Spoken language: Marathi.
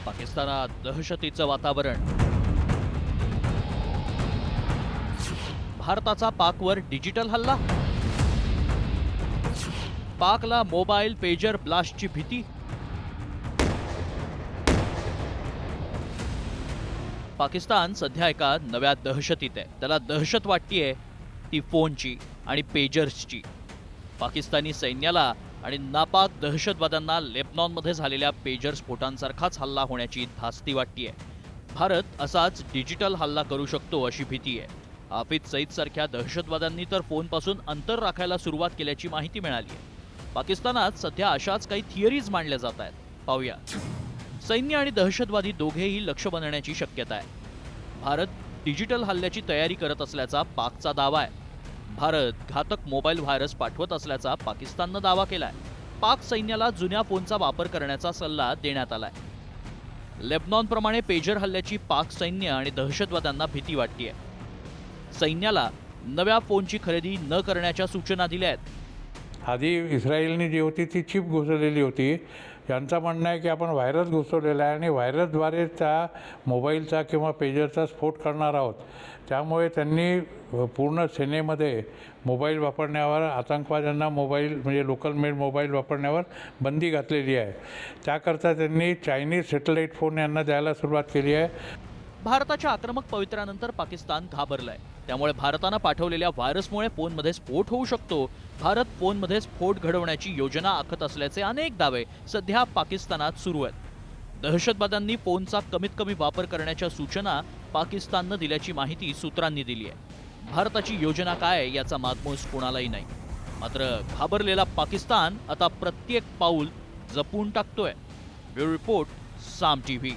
पाकिस्तानात दहशतीचं वातावरण. भारताचा पाकवर डिजिटल हल्ला. पाकला मोबाईल पेजर ब्लास्टची भीती. पाकिस्तान सध्या एका नव्या दहशतीत आहे. त्याला दहशत वाटतीये ती फोनची आणि पेजर्सची. पाकिस्तानी सैन्याला आणि नापाक दहशतवाद्यांना लेबनॉनमध्ये झालेल्या पेजर स्फोटांसारखाच हल्ला होण्याची धास्ती वाटतीये. भारत असाच डिजिटल हल्ला करू शकतो अशी भीती आहे. हाफिज सईद सारख्या दहशतवाद्यांनी तर फोनपासून अंतर राखायला सुरुवात केल्याची माहिती मिळाली आहे. पाकिस्तानात सध्या अशाच काही थिअरीज मांडल्या जात आहेत. पाहूया. सैन्य आणि दहशतवादी दोघेही लक्ष बनण्याची शक्यता आहे. भारत डिजिटल हल्ल्याची तयारी करत असल्याचा पाकचा दावा आहे. भारत घातक मोबाईल व्हायरस पाठवत असल्याचा पाकिस्ताननं दावा केलाय. पाक सैन्याला जुन्या फोनचा वापर करण्याचा सल्ला देण्यात आलाय. लेबनॉनप्रमाणे पेजर हल्ल्याची पाक सैन्य आणि दहशतवाद्यांना भीती वाटतीये. सैन्याला नव्या फोनची खरेदी न करण्याच्या सूचना दिल्या आहेत. आधी इस्रायलनी जी होती ती चिप घुसवलेली होती. यांचं म्हणणं आहे की आपण व्हायरस घुसवलेला आहे आणि व्हायरसद्वारे त्या मोबाईलचा किंवा पेजरचा स्फोट करणार आहोत. त्यामुळे त्यांनी पूर्ण सेनेमध्ये मोबाईल वापरण्यावर, आतंकवाद्यांना मोबाईल म्हणजे लोकल मेड मोबाईल वापरण्यावर बंदी घातलेली आहे. त्याकरता त्यांनी चायनीज सॅटेलाईट फोन यांना द्यायला सुरुवात केली आहे. भारताच्या आक्रमक पवित्र्यानंतर पाकिस्तान घाबरलाय. त्यामुळे भारतानं पाठवलेल्या व्हायरसमुळे फोनमध्ये स्फोट होऊ शकतो. भारत फोनमध्ये स्फोट घडवण्याची योजना आखत असल्याचे अनेक दावे सध्या पाकिस्तानात सुरू आहेत. दहशतवाद्यांनी फोनचा कमीत कमी वापर करण्याच्या सूचना पाकिस्ताननं दिल्याची माहिती सूत्रांनी दिली आहे. भारताची योजना काय याचा मागमूस कोणालाही नाही. मात्र घाबरलेला पाकिस्तान आता प्रत्येक पाऊल जपून टाकतोय. ब्युरो रिपोर्ट, साम टीव्ही.